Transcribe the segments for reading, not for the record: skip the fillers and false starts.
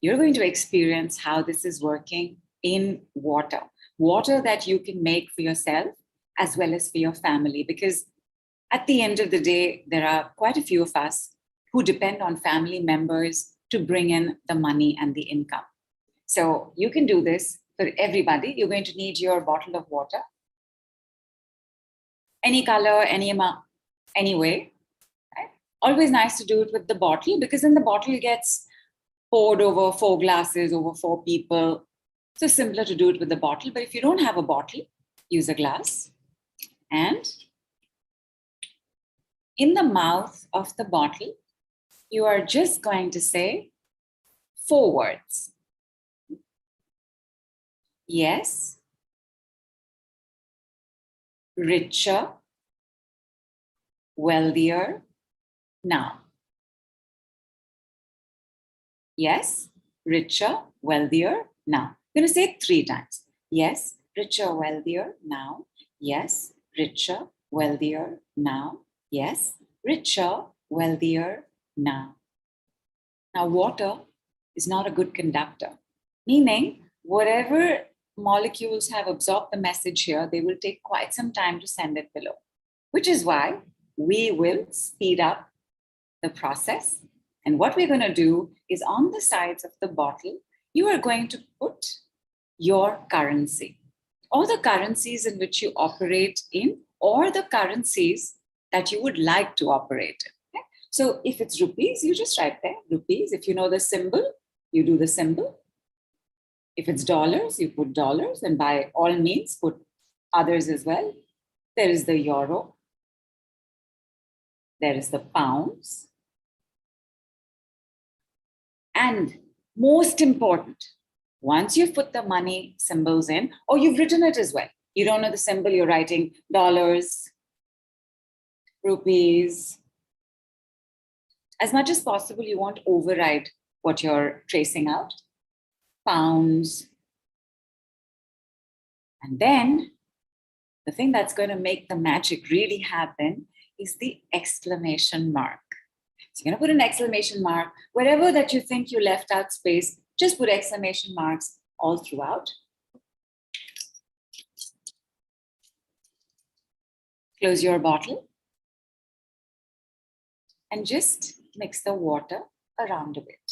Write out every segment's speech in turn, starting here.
You're going to experience how this is working in water. Water that you can make for yourself as well as for your family. Because at the end of the day, there are quite a few of us who depend on family members to bring in the money and the income. So you can do this for everybody. You're going to need your bottle of water. Any color, any amount, any way. Right? Always nice to do it with the bottle, because then the bottle gets poured over 4 glasses, over 4 people. So simpler to do it with the bottle. But if you don't have a bottle, use a glass. And in the mouth of the bottle, you are just going to say 4 words. Yes, richer, wealthier, now. Yes, richer, wealthier, now. I'm going to say it 3 times. Yes, richer, wealthier, now. Yes, richer, wealthier, now. Yes, richer, wealthier, now. Now, water is not a good conductor, meaning whatever molecules have absorbed the message here, they will take quite some time to send it below, which is why we will speed up the process. And what we're going to do is on the sides of the bottle, you are going to put your currency, or the currencies in which you operate in, or the currencies that you would like to operate in. Okay? So if it's rupees, you just write there, rupees. If you know the symbol, you do the symbol. If it's dollars, you put dollars, and by all means, put others as well. There is the euro. There is the pounds. And most important, once you've put the money symbols in, or you've written it as well, you don't know the symbol, you're writing dollars, rupees. As much as possible, you won't override what you're tracing out. Pounds. And then the thing that's going to make the magic really happen is the exclamation mark. So you're going to put an exclamation mark wherever that you think you left out space. Just put exclamation marks all throughout. Close your bottle and just mix the water around a bit.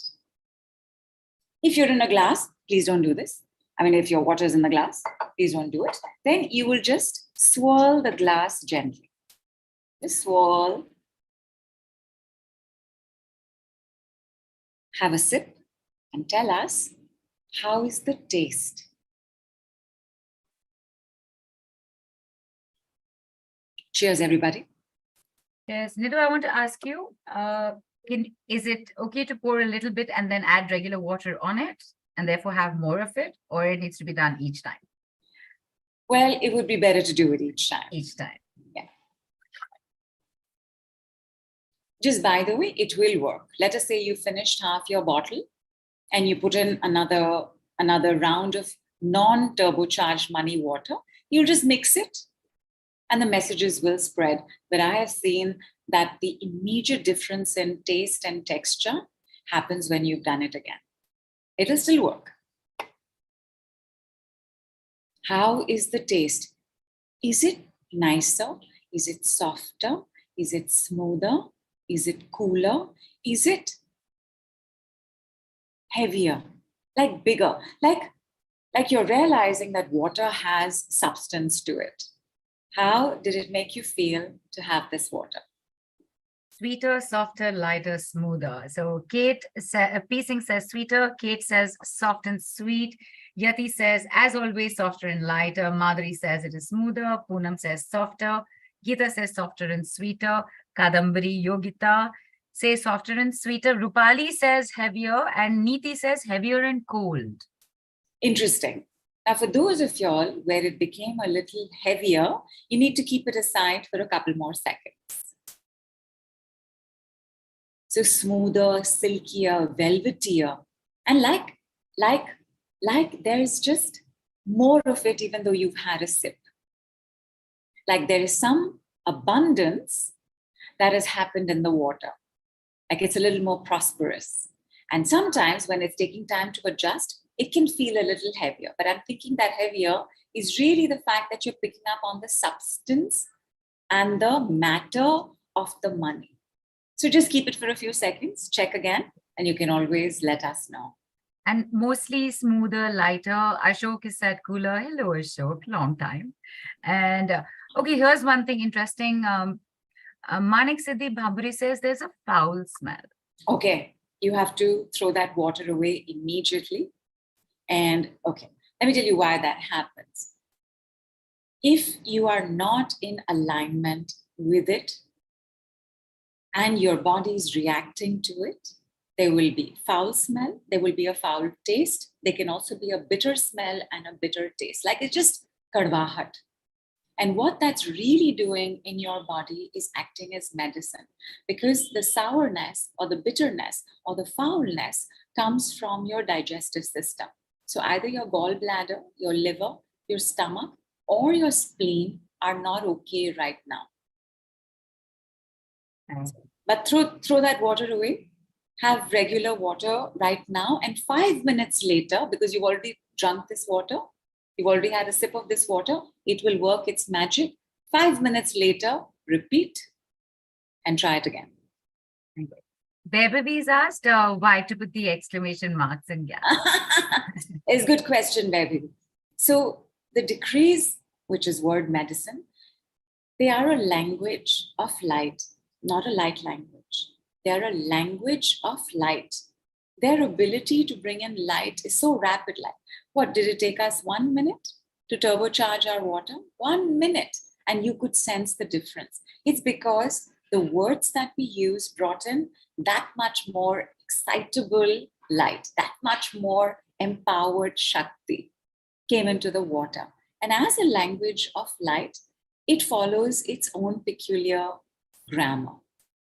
If you're in a glass, please don't do this. I mean, if your water is in the glass, please don't do it. Then you will just swirl the glass gently. Just swirl. Have a sip and tell us, how is the taste? Cheers, everybody. Yes, Nidhu, I want to ask you, is it okay to pour a little bit and then add regular water on it and therefore have more of it, or it needs to be done each time? Well, it would be better to do it each time. Each time. Yeah. Just by the way, it will work. Let us say you finished half your bottle and you put in another round of non-turbocharged money water. You'll just mix it and the messages will spread. But I have seen that the immediate difference in taste and texture happens when you've done it again. It'll still work. How is the taste? Is it nicer? Is it softer? Is it smoother? Is it cooler? Is it heavier? Like bigger? Like you're realizing that water has substance to it. How did it make you feel to have this water? Sweeter, softer, lighter, smoother. So Kate, P-Singh says sweeter. Kate says soft and sweet. Yati says, as always, softer and lighter. Madhuri says it is smoother. Poonam says softer. Geeta says softer and sweeter. Kadambari, Yogita say softer and sweeter. Rupali says heavier. And Neeti says heavier and cold. Interesting. Now, for those of y'all where it became a little heavier, you need to keep it aside for a couple more seconds. So smoother, silkier, velvetier, and like there's just more of it even though you've had a sip. Like there is some abundance that has happened in the water. Like it's a little more prosperous. And sometimes when it's taking time to adjust, it can feel a little heavier. But I'm thinking that heavier is really the fact that you're picking up on the substance and the matter of the money. So just keep it for a few seconds, check again, and you can always let us know. And mostly smoother, lighter. Ashok is said cooler. Hello, Ashok. Long time. And okay, here's one thing interesting. Manik Siddhi Bhaburi says there's a foul smell. Okay, you have to throw that water away immediately. And okay, let me tell you why that happens. If you are not in alignment with it and your body is reacting to it, there will be foul smell, there will be a foul taste. There can also be a bitter smell and a bitter taste. Like it's just kadwahat. And what that's really doing in your body is acting as medicine, because the sourness or the bitterness or the foulness comes from your digestive system. So either your gallbladder, your liver, your stomach, or your spleen are not okay right now. But throw that water away. Have regular water right now, and 5 minutes later, because you've already drunk this water, you've already had a sip of this water, it will work its magic. 5 minutes later, repeat and try it again. Baby's asked why to put the exclamation marks in gas. It's a good question, Devi. So the decrees, which is word medicine, they are a language of light, not a light language. They are a language of light. Their ability to bring in light is so rapid. Like, what did it take us 1 minute to turbocharge our water? 1 minute, and you could sense the difference. It's because the words that we use brought in that much more excitable light, that much more empowered Shakti came into the water. And as a language of light, it follows its own peculiar grammar.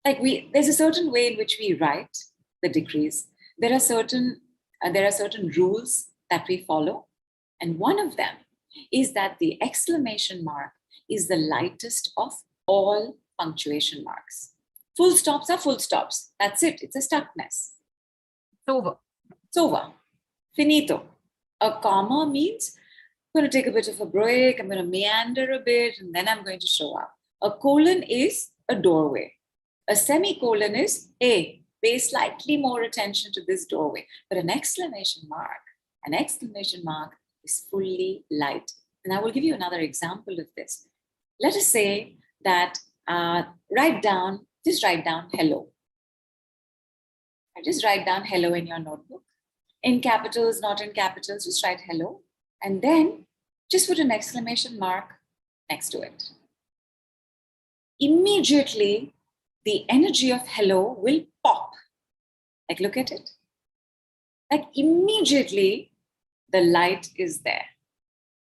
Like there's a certain way in which we write the decrees. There are certain rules that we follow. And one of them is that the exclamation mark is the lightest of all punctuation marks. Full stops are full stops. That's it. It's a stuckness. It's over. It's over. Finito. A comma means I'm going to take a bit of a break. I'm going to meander a bit, and then I'm going to show up. A colon is a doorway. A semicolon is, hey, pay slightly more attention to this doorway. But an exclamation mark is fully light. And I will give you another example of this. Let us say that write down hello. Just write down hello in your notebook. In capitals, not in capitals, just write hello. And then just put an exclamation mark next to it. Immediately, the energy of hello will pop. Like, look at it. Like, immediately, the light is there.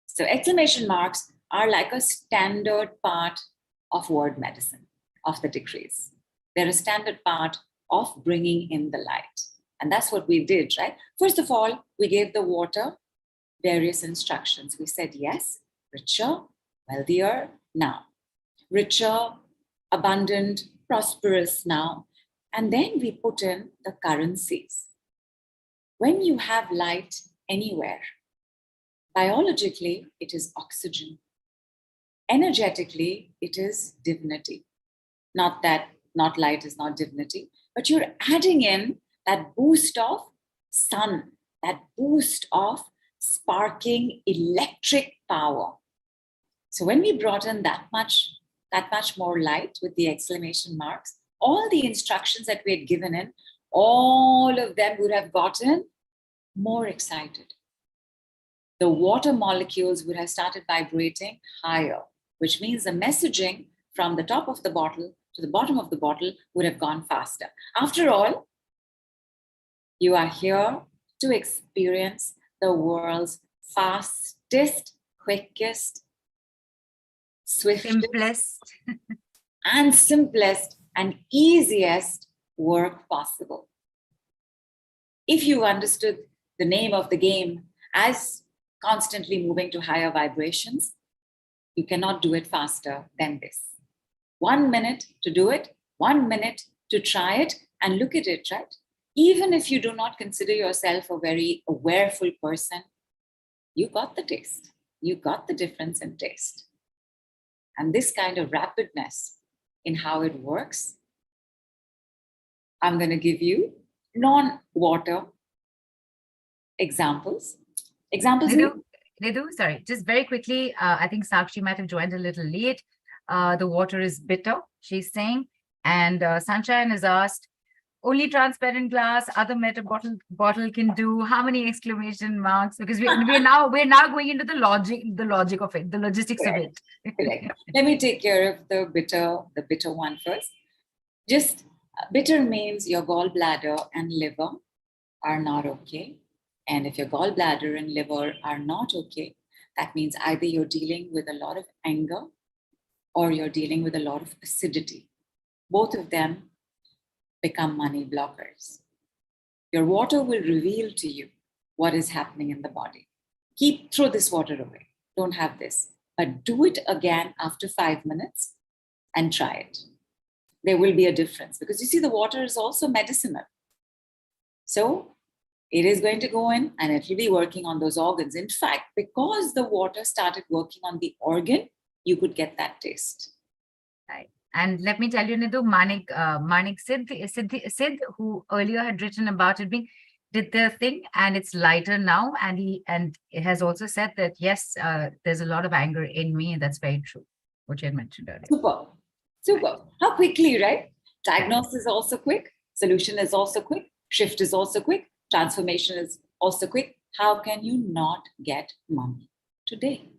So exclamation marks are like a standard part of word medicine, of the decrees. They're a standard part of bringing in the light. And that's what we did, right? First of all, we gave the water various instructions. We said, yes, richer, wealthier, now. Richer, abundant, prosperous now. And then we put in the currencies. When you have light anywhere, biologically, it is oxygen. Energetically, it is divinity. Not light is not divinity, but you're adding in that boost of sun, that boost of sparking electric power. So when we brought in that much more light with the exclamation marks, all the instructions that we had given in, all of them would have gotten more excited. The water molecules would have started vibrating higher, which means the messaging from the top of the bottle to the bottom of the bottle would have gone faster. After all, you are here to experience the world's fastest, quickest, swiftest, and simplest and easiest work possible. If you understood the name of the game as constantly moving to higher vibrations, you cannot do it faster than this. 1 minute to do it, 1 minute to try it, and look at it, right? Even if you do not consider yourself a very awareful person, you got the taste. You got the difference in taste. And this kind of rapidness in how it works, I'm going to give you non-water examples. Nidhu, sorry, just very quickly, I think Sakshi might have joined a little late. The water is bitter, she's saying. And Sunshine has asked, only transparent glass, other metal bottle can do. How many exclamation marks? Because we're now going into the logic of it, the logistics of it. Correct. Let me take care of the bitter one first. Just bitter means your gallbladder and liver are not okay. And if your gallbladder and liver are not okay, that means either you're dealing with a lot of anger or you're dealing with a lot of acidity. Both of them become money blockers. Your water will reveal to you what is happening in the body. Throw this water away. Don't have this. But do it again after 5 minutes and try it. There will be a difference because you see the water is also medicinal. So it is going to go in and it will be working on those organs. In fact, because the water started working on the organ, you could get that taste. Right. And let me tell you, Nidhu, Manik Sidh, who earlier had written about it did the thing and it's lighter now. And it has also said that, yes, there's a lot of anger in me. And that's very true, what you had mentioned earlier. Super. Right. How quickly, right? Diagnosis is also quick. Solution is also quick. Shift is also quick. Transformation is also quick. How can you not get money today?